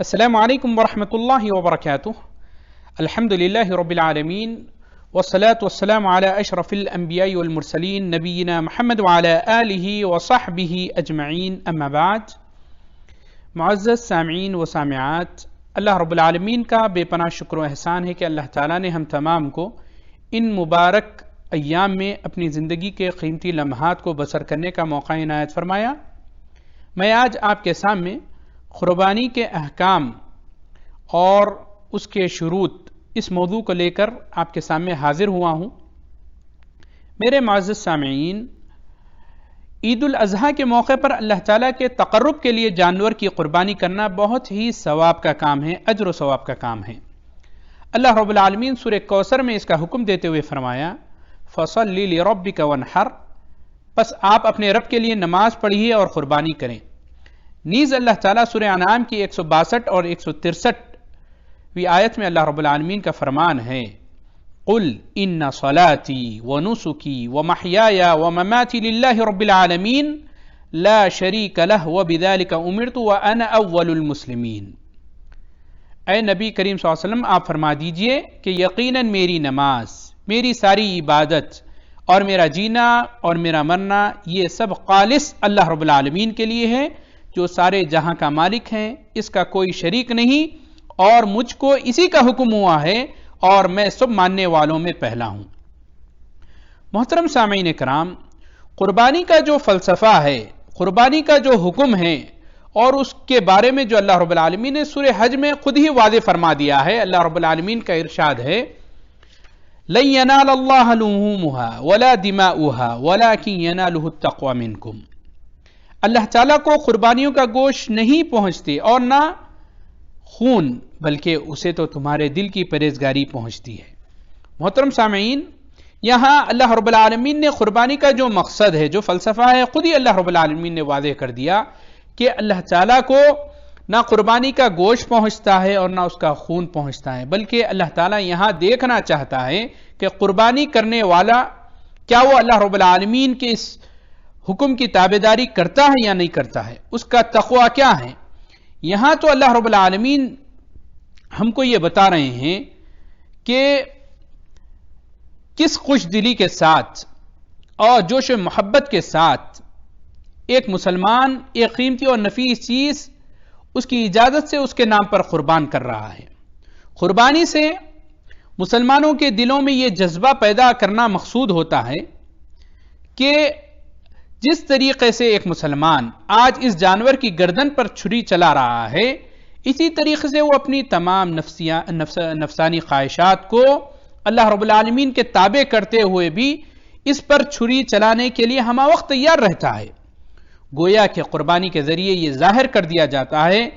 السلام علیکم ورحمۃ اللہ وبرکاتہ۔ الحمدللہ رب العالمین والصلاة والسلام علی اشرف الانبیاء والمرسلین نبینا محمد وعلی آلہ وصحبہ اجمعین، اما بعد۔ معزز سامعین و سامعات، اللہ رب العالمین کا بے پناہ شکر و احسان ہے کہ اللہ تعالیٰ نے ہم تمام کو ان مبارک ایام میں اپنی زندگی کے قیمتی لمحات کو بسر کرنے کا موقع عنایت فرمایا۔ میں آج آپ کے سامنے قربانی کے احکام اور اس کے شروط، اس موضوع کو لے کر آپ کے سامنے حاضر ہوا ہوں۔ میرے معزز سامعین، عید الاضحیٰ کے موقع پر اللہ تعالیٰ کے تقرب کے لیے جانور کی قربانی کرنا بہت ہی ثواب کا کام ہے، اجر و ثواب کا کام ہے۔ اللہ رب العالمین سورہ کوثر میں اس کا حکم دیتے ہوئے فرمایا، فَصَلِّ لِرَبِّكَ وَانْحَرْ، پس آپ اپنے رب کے لیے نماز پڑھیے اور قربانی کریں۔ نیز اللہ تعالیٰ سورہ انعام کی 162 اور 163 آیت میں اللہ رب العالمین کا فرمان ہے، قُلْ إِنَّ صَلَاتِي وَنُسُكِي وَمَحْيَايَ وَمَمَاتِي لِلَّهِ رَبِّ الْعَالَمِينَ لَا شَرِيكَ لَهُ وَبِذَلِكَ أُمِرْتُ وَأَنَا أَوَّلُ الْمُسْلِمِينَ۔ اے نبی کریم صلی اللہ علیہ وسلم، آپ فرما دیجئے کہ یقیناً میری نماز، میری ساری عبادت اور میرا جینا اور میرا مرنا یہ سب خالص اللہ رب العالمین کے لیے ہے، جو سارے جہاں کا مالک ہیں، اس کا کوئی شریک نہیں، اور مجھ کو اسی کا حکم ہوا ہے اور میں سب ماننے والوں میں پہلا ہوں۔ محترم سامعین کرام، قربانی کا جو فلسفہ ہے، قربانی کا جو حکم ہے، اور اس کے بارے میں جو اللہ رب العالمین نے سورہ حج میں خود ہی واضح فرما دیا ہے۔ اللہ رب العالمین کا ارشاد ہے، لَن يَنَالَ اللَّهَ لُحُومُهَا وَلَا دِمَاؤُهَا وَلَكِن يَنَالُهُ التَّقْوَى مِنكُمْ۔ اللہ تعالیٰ کو قربانیوں کا گوشت نہیں پہنچتے اور نہ خون، بلکہ اسے تو تمہارے دل کی پرہیزگاری پہنچتی ہے۔ محترم سامعین، یہاں اللہ رب العالمین نے قربانی کا جو مقصد ہے، جو فلسفہ ہے، خود ہی اللہ رب العالمین نے واضح کر دیا کہ اللہ تعالیٰ کو نہ قربانی کا گوشت پہنچتا ہے اور نہ اس کا خون پہنچتا ہے، بلکہ اللہ تعالیٰ یہاں دیکھنا چاہتا ہے کہ قربانی کرنے والا کیا وہ اللہ رب العالمین کے اس حکم کی تابعداری کرتا ہے یا نہیں کرتا ہے، اس کا تقوی کیا ہے۔ یہاں تو اللہ رب العالمین ہم کو یہ بتا رہے ہیں کہ کس خوش دلی کے ساتھ اور جوش و محبت کے ساتھ ایک مسلمان ایک قیمتی اور نفیس چیز اس کی اجازت سے اس کے نام پر قربان کر رہا ہے۔ قربانی سے مسلمانوں کے دلوں میں یہ جذبہ پیدا کرنا مقصود ہوتا ہے کہ جس طریقے سے ایک مسلمان آج اس جانور کی گردن پر چھری چلا رہا ہے، اسی طریقے سے وہ اپنی تمام نفسانی خواہشات کو اللہ رب العالمین کے تابع کرتے ہوئے بھی اس پر چھری چلانے کے لیے ہمہ وقت تیار رہتا ہے۔ گویا کہ قربانی کے ذریعے یہ ظاہر کر دیا جاتا ہے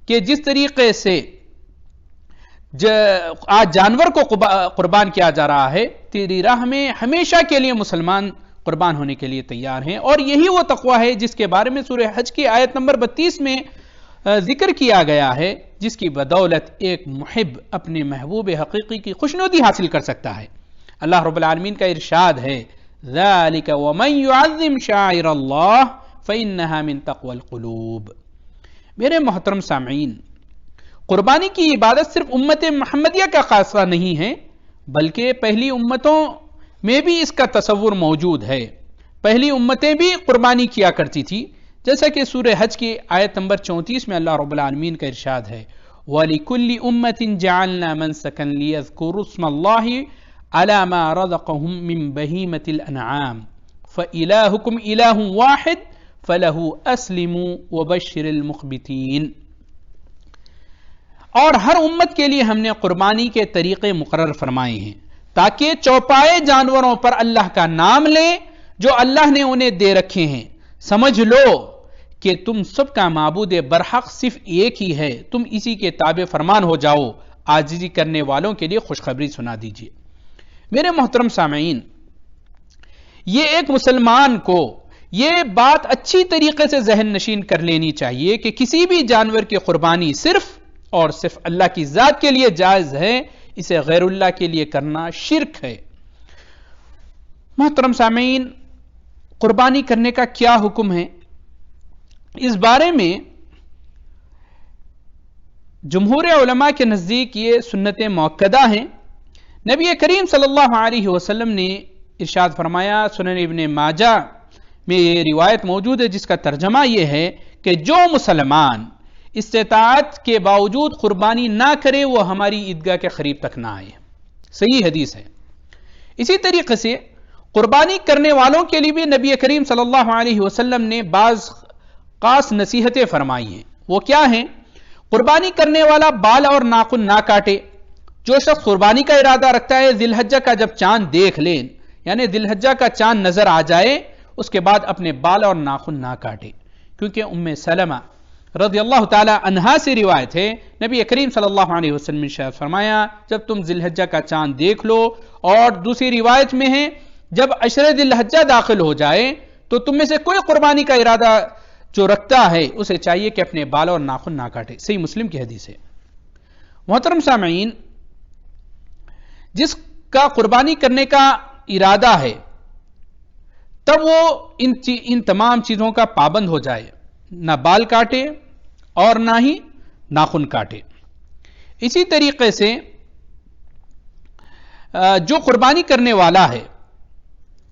کہ جس طریقے سے آج جانور کو قربان کیا جا رہا ہے، تیری راہ میں ہمیشہ کے لیے مسلمان قربان ہونے کے لیے تیار ہیں، اور یہی وہ تقوی ہے جس کے بارے میں سورہ حج کی آیت نمبر 32 میں ذکر کیا گیا ہے، جس کی بدولت ایک محب اپنے محبوب حقیقی کی خوشنودی حاصل کر سکتا ہے۔ اللہ رب العالمین کا ارشاد ہے، ذَلِكَ وَمَن يُعَظِّمْ شَعَائِرَ اللَّهِ فَإِنَّهَا مِن تَقْوَى الْقُلُوبِ۔ میرے محترم سامعین، قربانی کی عبادت صرف امت محمدیہ کا خاصہ نہیں ہے، بلکہ پہلی امتوں میں بھی اس کا تصور موجود ہے۔ پہلی امتیں بھی قربانی کیا کرتی تھی، جیسا کہ سورہ حج کی آیت نمبر 34 میں اللہ رب العالمین کا ارشاد ہے، وَلِكُلِّ أُمَّةٍ جَعَلْنَا مَنْسَكًا لِيَذْكُرُوا اسْمَ اللَّهِ عَلَى مَا رَزَقَهُم مِّن بَهِيمَةِ الْأَنْعَامِ فَإِلَٰهُكُمْ إِلَٰهٌ وَاحِدٌ فَلَهُ أَسْلِمُوا وَبَشِّرِ الْمُخْبِتِينَ۔ اور ہر امت کے لیے ہم نے قربانی کے طریقے مقرر فرمائے ہیں تاکہ چوپائے جانوروں پر اللہ کا نام لیں جو اللہ نے انہیں دے رکھے ہیں۔ سمجھ لو کہ تم سب کا معبود برحق صرف ایک ہی ہے، تم اسی کے تابع فرمان ہو جاؤ۔ عاجزی کرنے والوں کے لیے خوشخبری سنا دیجیے۔ میرے محترم سامعین، یہ ایک مسلمان کو یہ بات اچھی طریقے سے ذہن نشین کر لینی چاہیے کہ کسی بھی جانور کی قربانی صرف اور صرف اللہ کی ذات کے لیے جائز ہے، اسے غیر اللہ کے لیے کرنا شرک ہے۔ محترم سامعین، قربانی کرنے کا کیا حکم ہے؟ اس بارے میں جمہور علماء کے نزدیک یہ سنت مؤکدہ ہیں۔ نبی کریم صلی اللہ علیہ وسلم نے ارشاد فرمایا، سنن ابن ماجہ میں یہ روایت موجود ہے جس کا ترجمہ یہ ہے کہ جو مسلمان استطاعت کے باوجود قربانی نہ کرے وہ ہماری عیدگاہ کے قریب تک نہ آئے۔ صحیح حدیث ہے۔ اسی طریقے سے قربانی کرنے والوں کے لیے بھی نبی کریم صلی اللہ علیہ وسلم نے بعض خاص نصیحتیں فرمائی ہیں۔ وہ کیا ہیں؟ قربانی کرنے والا بال اور ناخن نہ کاٹے۔ جو شخص قربانی کا ارادہ رکھتا ہے ذی الحجہ کا جب چاند دیکھ لیں، یعنی ذی الحجہ کا چاند نظر آ جائے، اس کے بعد اپنے بال اور ناخن نہ کاٹے، کیونکہ ام سلمہ رضی اللہ تعالی عنہا سے روایت ہے، نبی کریم صلی اللہ علیہ وسلم نے ارشاد فرمایا جب تم ذی الحجہ کا چاند دیکھ لو، اور دوسری روایت میں ہے جب عشر ذی الحجہ داخل ہو جائے تو تم میں سے کوئی قربانی کا ارادہ جو رکھتا ہے اسے چاہیے کہ اپنے بال اور ناخن نہ کاٹے۔ صحیح مسلم کی حدیث ہے۔ محترم سامعین، جس کا قربانی کرنے کا ارادہ ہے تب وہ ان تمام چیزوں کا پابند ہو جائے، نہ بال کاٹے اور نہ ہی ناخن کاٹے۔ اسی طریقے سے جو قربانی کرنے والا ہے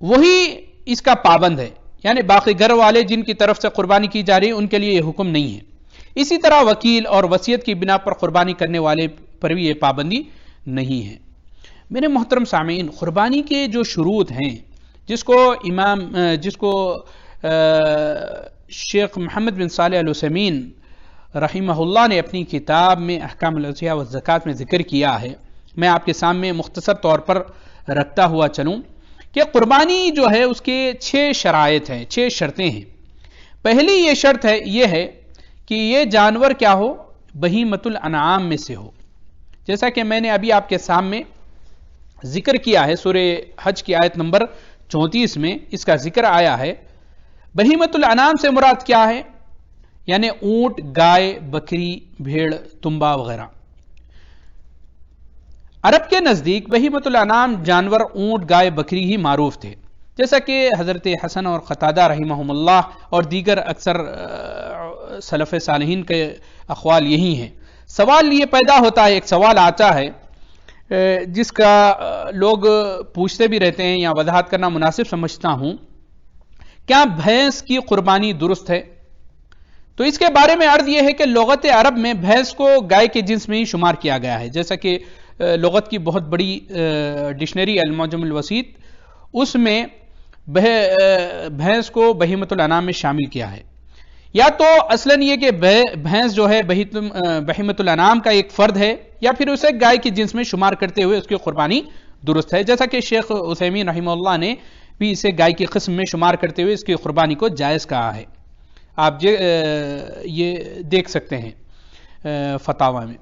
وہی اس کا پابند ہے، یعنی باقی گھر والے جن کی طرف سے قربانی کی جا رہی ہے ان کے لیے یہ حکم نہیں ہے۔ اسی طرح وکیل اور وصیت کی بنا پر قربانی کرنے والے پر بھی یہ پابندی نہیں ہے۔ میرے محترم سامعین، قربانی کے جو شروط ہیں جس کو شیخ محمد بن صالح العثیمین رحمہ اللہ نے اپنی کتاب میں احکام الاضحیہ والزکوٰۃ میں ذکر کیا ہے، میں آپ کے سامنے مختصر طور پر رکھتا ہوا چلوں کہ قربانی جو ہے اس کے 6 شرائط ہیں، 6 شرطیں ہیں۔ پہلی یہ شرط یہ ہے کہ یہ جانور کیا ہو؟ بہیمۃ الانعام میں سے ہو، جیسا کہ میں نے ابھی آپ کے سامنے ذکر کیا ہے، سورہ حج کی آیت نمبر 34 میں اس کا ذکر آیا ہے۔ بہیمۃ الانعام سے مراد کیا ہے؟ یعنی اونٹ، گائے، بکری، بھیڑ، تنبا وغیرہ۔ عرب کے نزدیک بہیمۃ الانعام جانور اونٹ، گائے، بکری ہی معروف تھے، جیسا کہ حضرت حسن اور قتادہ رحمہم اللہ اور دیگر اکثر سلف صالحین کے اقوال یہی ہیں۔ سوال یہ پیدا ہوتا ہے، ایک سوال آتا ہے جس کا لوگ پوچھتے بھی رہتے ہیں یا وضاحت کرنا مناسب سمجھتا ہوں، کیا بھینس کی قربانی درست ہے؟ تو اس کے بارے میں عرض یہ ہے کہ لغت عرب میں بھینس کو گائے کے جنس میں ہی شمار کیا گیا ہے، جیسا کہ لغت کی بہت بڑی ڈکشنری المعجم الوسیط اس میں بھینس کو بہیمۃ الانعام میں شامل کیا ہے۔ یا تو اصلاً یہ کہ بھینس جو ہے بہیمۃ الانعام کا ایک فرد ہے، یا پھر اسے گائے کی جنس میں شمار کرتے ہوئے اس کی قربانی درست ہے، جیسا کہ شیخ عثیمین رحمہ اللہ نے بھی اسے گائے کی قسم میں شمار کرتے ہوئے اس کی قربانی کو جائز کہا ہے۔ آپ یہ دیکھ سکتے ہیں فتاوی میں۔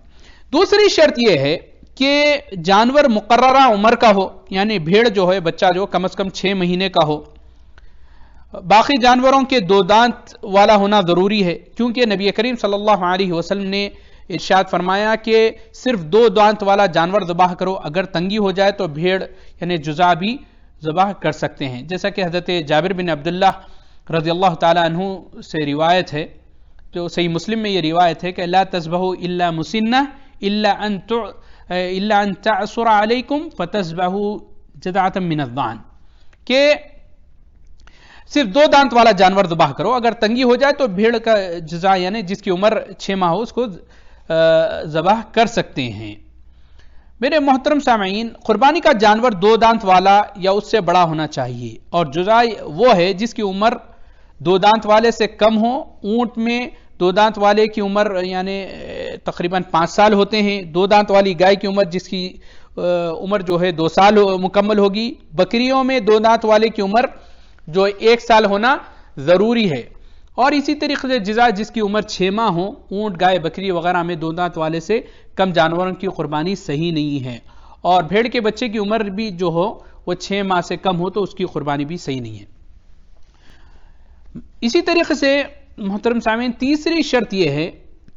دوسری شرط یہ ہے کہ جانور مقررہ عمر کا ہو، یعنی بھیڑ جو ہے بچہ جو کم از کم 6 مہینے کا ہو۔ باقی جانوروں کے 2 دانت والا ہونا ضروری ہے، کیونکہ نبی کریم صلی اللہ علیہ وسلم نے ارشاد فرمایا کہ صرف 2 دانت والا جانور ذبح کرو، اگر تنگی ہو جائے تو بھیڑ یعنی جزع بھی ذبح کر سکتے ہیں، جیسا کہ حضرت جابر بن عبداللہ رضی اللہ تعالی عنہ سے روایت ہے، جو صحیح مسلم میں یہ روایت ہے کہ لا تذبحوا الا مسنہ الا ان تعصر علیکم فتذبحوا جذعۃ من الضأن، کہ صرف 2 دانت والا جانور ذبح کرو، اگر تنگی ہو جائے تو بھیڑ کا جزع یعنی جس کی عمر 6 ماہ ہو اس کو ذبح کر سکتے ہیں۔ میرے محترم سامعین، قربانی کا جانور 2 دانت والا یا اس سے بڑا ہونا چاہیے، اور جزع وہ ہے جس کی عمر 2 دانت والے سے کم ہو۔ اونٹ میں 2 دانت والے کی عمر یعنی تقریباً 5 سال ہوتے ہیں، 2 دانت والی گائے کی عمر جس کی عمر جو ہے 2 سال مکمل ہوگی۔ بکریوں میں 2 دانت والے کی عمر جو 1 سال ہونا ضروری ہے، اور اسی طریقے سے جزع جس کی عمر 6 ماہ ہو۔ اونٹ، گائے، بکری وغیرہ میں 2 دانت والے سے کم جانوروں کی قربانی صحیح نہیں ہے، اور بھیڑ کے بچے کی عمر بھی جو ہو وہ 6 ماہ سے کم ہو تو اس کی قربانی بھی صحیح نہیں ہے۔ اسی طریقے سے محترم سامعین، تیسری شرط یہ ہے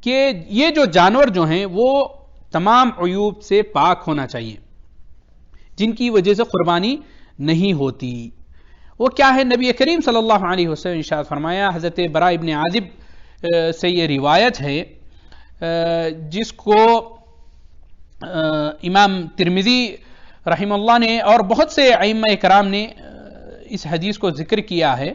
کہ یہ جو جانور جو ہیں وہ تمام عیوب سے پاک ہونا چاہیے جن کی وجہ سے قربانی نہیں ہوتی۔ وہ کیا ہے؟ نبی کریم صلی اللہ علیہ وسلم نے ارشاد فرمایا، حضرت براء ابن عازب سے یہ روایت ہے جس کو امام ترمذی رحمہ اللہ نے اور بہت سے ائمہ کرام نے اس حدیث کو ذکر کیا ہے.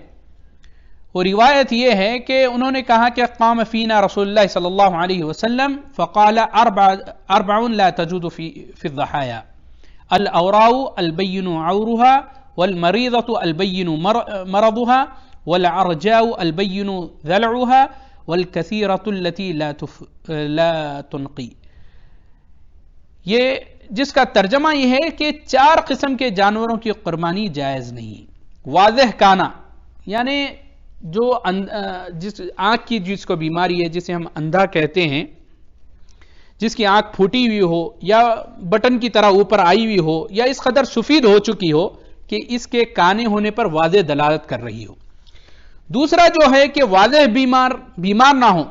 وہ روایت یہ ہے کہ انہوں نے کہا کہ قام فینا رسول اللہ صلی اللہ علیہ وسلم فقال اربع لا تجود فی الضحایا الاوراء البین عورها والمریضة البین مرضها والعرجاء البین ذلعها والکثیرة التي لا تنقی. یہ جس کا ترجمہ یہ ہے کہ 4 قسم کے جانوروں کی قربانی جائز نہیں. واضح کانا یعنی جو جس آنکھ کی جس کو بیماری ہے جسے ہم اندھا کہتے ہیں، جس کی آنکھ پھوٹی ہوئی ہو یا بٹن کی طرح اوپر آئی ہوئی ہو یا اس قدر سفید ہو چکی ہو کہ اس کے کانے ہونے پر واضح دلالت کر رہی ہو. دوسرا جو ہے کہ واضح بیمار نہ ہو،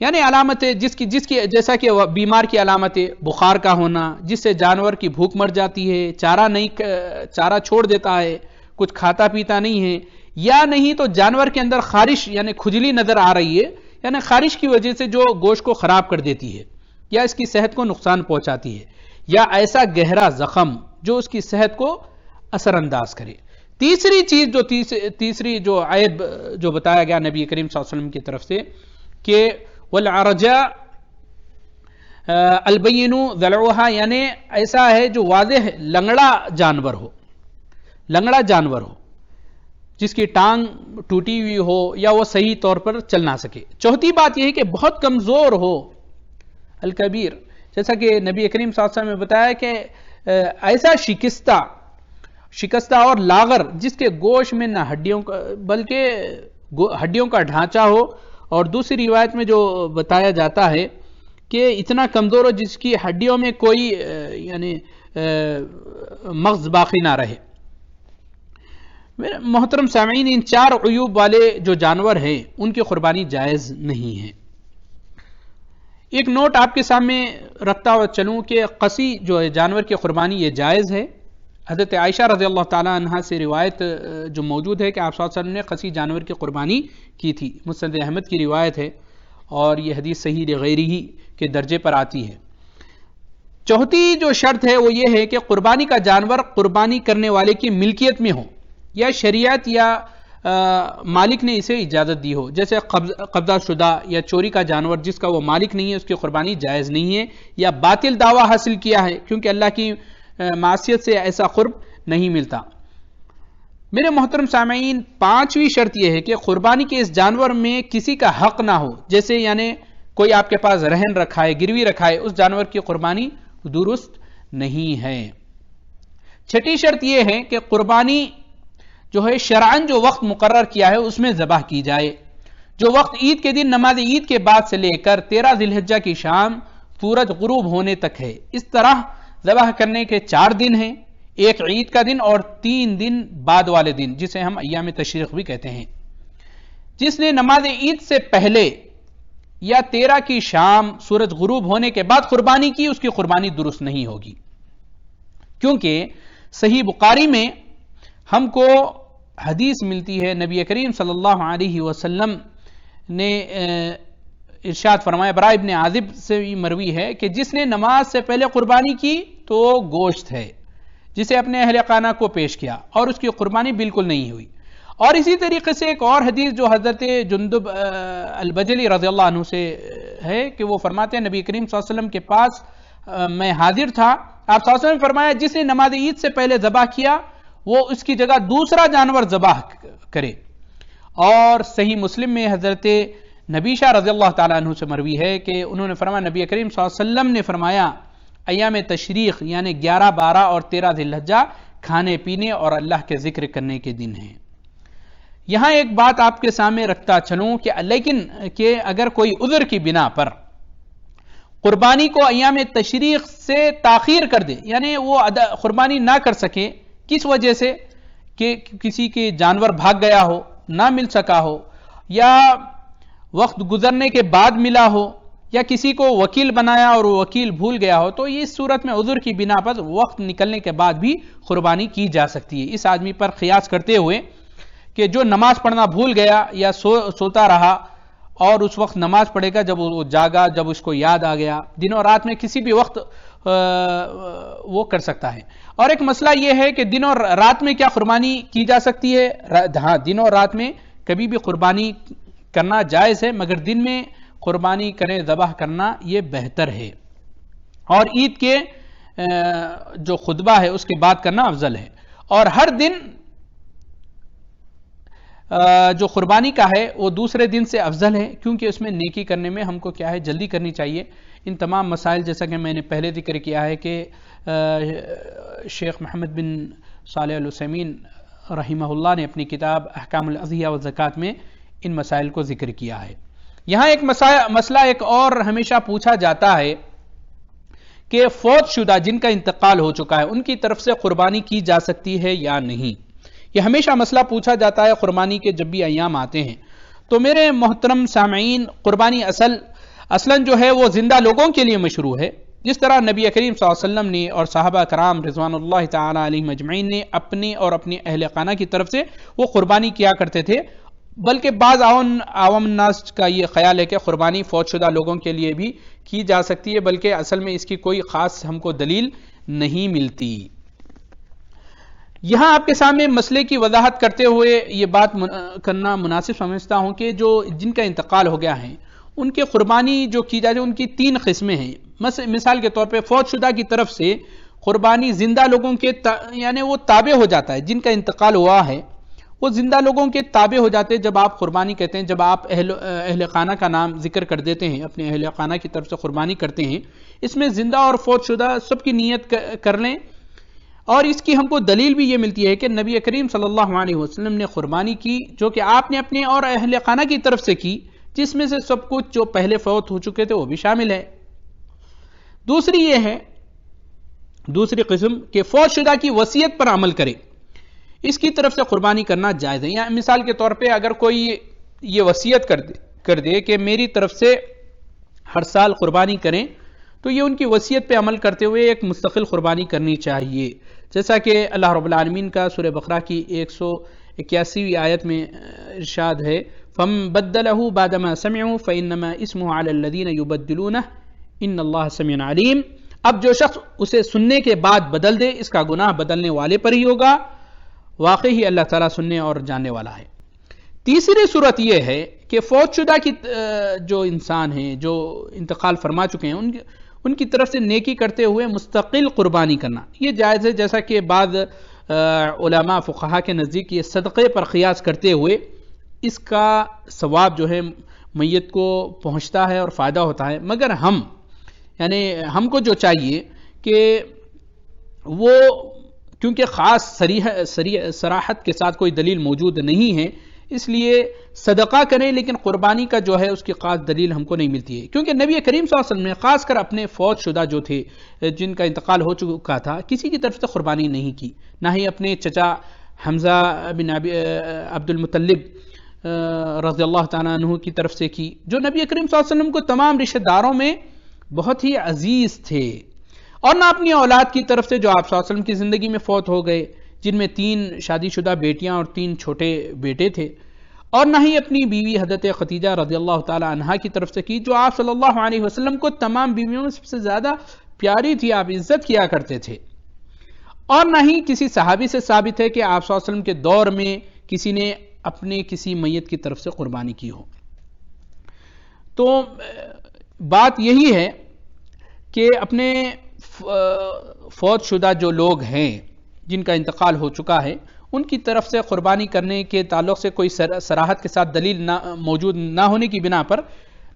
یعنی علامتیں جس کی جیسا کہ بیمار کی علامتیں بخار کا ہونا، جس سے جانور کی بھوک مر جاتی ہے، چارہ چھوڑ دیتا ہے، کچھ کھاتا پیتا نہیں ہے، یا نہیں تو جانور کے اندر خارش یعنی کھجلی نظر آ رہی ہے، یعنی خارش کی وجہ سے جو گوشت کو خراب کر دیتی ہے یا اس کی صحت کو نقصان پہنچاتی ہے، یا ایسا گہرا زخم جو اس کی صحت کو اثر انداز کرے. تیسری چیز تیسری جو عیب جو بتایا گیا نبی کریم صلی اللہ علیہ وسلم کی طرف سے کہ والعرجاء البین ذلعها، یعنی ایسا ہے جو واضح لنگڑا جانور ہو جس کی ٹانگ ٹوٹی ہوئی ہو یا وہ صحیح طور پر چل نہ سکے. چوتھی بات یہ ہے کہ بہت کمزور ہو الکبیر، جیسا کہ نبی کریم صلی اللہ علیہ وسلم نے بتایا کہ ایسا شکستہ اور لاغر جس کے گوشت میں نہ ہڈیوں کا بلکہ ہڈیوں کا ڈھانچہ ہو، اور دوسری روایت میں جو بتایا جاتا ہے کہ اتنا کمزور ہو جس کی ہڈیوں میں کوئی یعنی مغز باقی نہ رہے. محترم سامعین، ان 4 عیوب والے جو جانور ہیں ان کی قربانی جائز نہیں ہے. ایک نوٹ آپ کے سامنے رکھتا ہوا چلوں کہ قصی جو ہے جانور کی قربانی یہ جائز ہے. حضرت عائشہ رضی اللہ تعالیٰ عنہا سے روایت جو موجود ہے کہ آپ صلی اللہ علیہ وسلم نے قصی جانور کی قربانی کی تھی. مسند احمد کی روایت ہے اور یہ حدیث صحیح غیری ہی کے درجے پر آتی ہے. چوتھی جو شرط ہے وہ یہ ہے کہ قربانی کا جانور قربانی کرنے والے کی ملکیت میں ہو، یا شریعت یا مالک نے اسے اجازت دی ہو. جیسے قبضہ شدہ یا چوری کا جانور جس کا وہ مالک نہیں ہے اس کی قربانی جائز نہیں ہے، یا باطل دعویٰ حاصل کیا ہے، کیونکہ اللہ کی معصیت سے ایسا قرب نہیں ملتا. میرے محترم سامعین، 5ویں شرط یہ ہے کہ قربانی کے اس جانور میں کسی کا حق نہ ہو. جیسے یعنی کوئی آپ کے پاس رہن رکھا ہے، گروی رکھا ہے، اس جانور کی قربانی درست نہیں ہے. 6ٹھی شرط یہ ہے کہ قربانی جو ہے شرعاً جو وقت مقرر کیا ہے اس میں ذبح کی جائے، جو وقت عید کے دن نماز عید کے بعد سے لے کر 13 ذی الحجہ کی شام سورج غروب ہونے تک ہے. اس طرح ذبح کرنے کے 4 دن ہیں، ایک عید کا دن اور 3 دن بعد والے دن جسے ہم ایام تشریق بھی کہتے ہیں. جس نے نماز عید سے پہلے یا 13 کی شام سورج غروب ہونے کے بعد قربانی کی اس کی قربانی درست نہیں ہوگی، کیونکہ صحیح بخاری میں ہم کو حدیث ملتی ہے، نبی کریم صلی اللہ علیہ وسلم نے ارشاد فرمایا، براء ابن عازب سے مروی ہے کہ جس نے نماز سے پہلے قربانی کی تو گوشت ہے جسے اپنے اہل خانہ کو پیش کیا اور اس کی قربانی بالکل نہیں ہوئی. اور اسی طریقے سے ایک اور حدیث جو حضرت جندب البجلی رضی اللہ عنہ سے ہے کہ وہ فرماتے ہیں نبی کریم صلی اللہ علیہ وسلم کے پاس میں حاضر تھا، آپ صلی اللہ علیہ وسلم نے فرمایا جس نے نماز عید سے پہلے ذبح کیا وہ اس کی جگہ دوسرا جانور ذبح کرے. اور صحیح مسلم میں حضرت نبیشہ رضی اللہ تعالیٰ عنہ سے مروی ہے کہ انہوں نے فرمایا نبی کریم صلی اللہ علیہ وسلم نے فرمایا ایام تشریق یعنی 11، 12 اور 13 ذی الحجہ کھانے پینے اور اللہ کے ذکر کرنے کے دن ہیں. یہاں ایک بات آپ کے سامنے رکھتا چلوں کہ اگر کوئی عذر کی بنا پر قربانی کو ایام تشریق سے تاخیر کر دے، یعنی وہ قربانی نہ کر سکے کس وجہ سے کہ کسی کے جانور بھاگ گیا ہو، نہ مل سکا ہو، یا وقت گزرنے کے بعد ملا ہو، یا کسی کو وکیل بنایا اور وہ وکیل بھول گیا ہو، تو اس صورت میں عذر کی بنا پر وقت نکلنے کے بعد بھی قربانی کی جا سکتی ہے. اس آدمی پر قیاس کرتے ہوئے کہ جو نماز پڑھنا بھول گیا یا سوتا رہا اور اس وقت نماز پڑھے گا جب وہ جاگا، جب اس کو یاد آ گیا، دن اور رات میں کسی بھی وقت وہ کر سکتا ہے۔ اور ایک مسئلہ یہ ہے کہ دن اور رات میں کیا قربانی کی جا سکتی ہے؟ ہاں، دن اور رات میں کبھی بھی قربانی کرنا جائز ہے، مگر دن میں قربانی کریں، ذبح کرنا یہ بہتر ہے، اور عید کے جو خطبہ ہے اس کے بعد کرنا افضل ہے۔ اور ہر دن جو قربانی کا ہے وہ دوسرے دن سے افضل ہے، کیونکہ اس میں نیکی کرنے میں ہم کو کیا ہے، جلدی کرنی چاہیے۔ ان تمام مسائل جیسا کہ میں نے پہلے ذکر کیا ہے کہ شیخ محمد بن صالح العثیمین رحمہ اللہ نے اپنی کتاب احکام الاضحیہ والزکوٰۃ میں ان مسائل کو ذکر کیا ہے۔ یہاں ایک مسئلہ ایک اور ہمیشہ پوچھا جاتا ہے کہ فوت شدہ جن کا انتقال ہو چکا ہے ان کی طرف سے قربانی کی جا سکتی ہے یا نہیں؟ یہ ہمیشہ مسئلہ پوچھا جاتا ہے قربانی کے جب بھی ایام آتے ہیں۔ تو میرے محترم سامعین، قربانی اصلاً جو ہے وہ زندہ لوگوں کے لیے مشروع ہے، جس طرح نبی کریم صلی اللہ علیہ وسلم نے اور صحابہ کرام رضوان اللہ تعالی علیہم اجمعین نے اپنے اور اپنے اہل خانہ کی طرف سے وہ قربانی کیا کرتے تھے۔ بلکہ بعض عوام الناس کا یہ خیال ہے کہ قربانی فوت شدہ لوگوں کے لیے بھی کی جا سکتی ہے، بلکہ اصل میں اس کی کوئی خاص ہم کو دلیل نہیں ملتی۔ یہاں آپ کے سامنے مسئلے کی وضاحت کرتے ہوئے یہ بات کرنا مناسب سمجھتا ہوں کہ جن کا انتقال ہو گیا ہے ان کے قربانی جو کی جائے ان کی 3 قسمیں ہیں۔ مثال کے طور پہ فوت شدہ کی طرف سے قربانی زندہ لوگوں کے یعنی وہ تابع ہو جاتا ہے، جن کا انتقال ہوا ہے وہ زندہ لوگوں کے تابع ہو جاتے ہیں۔ جب آپ قربانی کہتے ہیں، جب آپ اہل خانہ کا نام ذکر کر دیتے ہیں، اپنے اہل خانہ کی طرف سے قربانی کرتے ہیں، اس میں زندہ اور فوت شدہ سب کی نیت کر لیں۔ اور اس کی ہم کو دلیل بھی یہ ملتی ہے کہ نبی کریم صلی اللہ علیہ وسلم نے قربانی کی جو کہ آپ نے اپنے اور اہل خانہ کی طرف سے کی، جس میں سے سب کچھ جو پہلے فوت ہو چکے تھے وہ بھی شامل ہے۔ دوسری یہ ہے، دوسری قسم کہ فوت شدہ کی وصیت پر عمل کرے، اس کی طرف سے قربانی کرنا جائز ہے۔ یا مثال کے طور پہ اگر کوئی یہ وصیت کر دے کہ میری طرف سے ہر سال قربانی کریں، تو یہ ان کی وصیت پہ عمل کرتے ہوئے ایک مستقل قربانی کرنی چاہیے، جیسا کہ اللہ رب العالمین کا سورہ بقرہ کی 181ویں آیت میں ارشاد ہے، فَمْ بَدَّلَهُ بَعْدَمَا سَمِعُوا فَإِنَّمَا إِثْمُهُ عَلَى الَّذِينَ يُبَدِّلُونَهُ إِنَّ اللَّهَ سَمِيعٌ عَلِيمٌ۔ اب جو شخص اسے سننے کے بعد بدل دے، اس کا گناہ بدلنے والے پر ہی ہوگا، واقعی ہی اللہ تعالیٰ سننے اور جاننے والا ہے۔ تیسری صورت یہ ہے کہ فوت شدہ کی جو انسان ہیں جو انتقال فرما چکے ہیں ان کی طرف سے نیکی کرتے ہوئے مستقل قربانی کرنا یہ جائز ہے، جیسا کہ بعض علماء فقہا کے نزدیک یہ صدقے پر قیاس کرتے ہوئے اس کا ثواب جو ہے میت کو پہنچتا ہے اور فائدہ ہوتا ہے۔ مگر ہم کو جو چاہیے کہ وہ کیونکہ خاص صراحت کے ساتھ کوئی دلیل موجود نہیں ہے، اس لیے صدقہ کریں، لیکن قربانی کا جو ہے اس کی خاص دلیل ہم کو نہیں ملتی ہے، کیونکہ نبی کریم صلی اللہ علیہ وسلم نے خاص کر اپنے فوت شدہ جو تھے جن کا انتقال ہو چکا تھا کسی کی طرف سے قربانی نہیں کی، نہ ہی اپنے چچا حمزہ بن عبد المطلب رضی اللہ تعالیٰ عنہ کی طرف سے کی، جو نبی کریم صلی اللہ علیہ وسلم کو تمام رشتہ داروں میں بہت ہی عزیز تھے، اور نہ اپنی اولاد کی طرف سے جو آپ صلی اللہ علیہ وسلم کی زندگی میں فوت ہو گئے، جن میں 3 شادی شدہ بیٹیاں اور 3 چھوٹے بیٹے تھے، اور نہ ہی اپنی بیوی حضرت خدیجہ رضی اللہ تعالی عنہا کی طرف سے کی، جو آپ صلی اللہ علیہ وسلم کو تمام بیویوں میں سب سے زیادہ پیاری تھی، آپ عزت کیا کرتے تھے، اور نہ ہی کسی صحابی سے ثابت ہے کہ آپ صلی اللہ علیہ وسلم کے دور میں کسی نے اپنے کسی میت کی طرف سے قربانی کی ہو۔ تو بات یہی ہے کہ اپنے فوت شدہ جو لوگ ہیں جن کا انتقال ہو چکا ہے ان کی طرف سے قربانی کرنے کے تعلق سے کوئی صراحت کے ساتھ دلیل موجود نہ ہونے کی بنا پر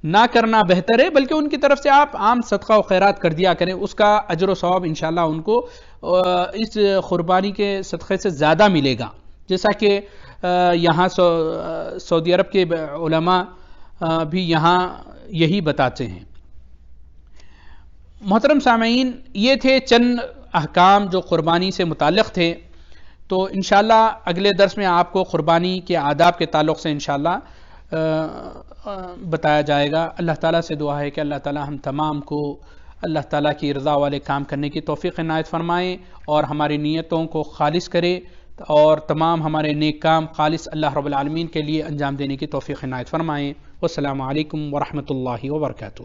نہ کرنا بہتر ہے، بلکہ ان کی طرف سے آپ عام صدقہ و خیرات کر دیا کریں، اس کا اجر و ثواب انشاءاللہ ان کو اس قربانی کے صدقے سے زیادہ ملے گا، جیسا کہ یہاں سعودی عرب کے علماء بھی یہاں یہی بتاتے ہیں۔ محترم سامعین، یہ تھے چند احکام جو قربانی سے متعلق تھے، تو انشاءاللہ اگلے درس میں آپ کو قربانی کے آداب کے تعلق سے انشاءاللہ بتایا جائے گا۔ اللہ تعالیٰ سے دعا ہے کہ اللہ تعالیٰ ہم تمام کو اللہ تعالیٰ کی رضا والے کام کرنے کی توفیق عنایت فرمائیں اور ہماری نیتوں کو خالص کرے اور تمام ہمارے نیک کام خالص اللہ رب العالمین کے لیے انجام دینے کی توفیق عنایت فرمائیں۔ والسلام علیکم ورحمۃ اللہ وبرکاتہ.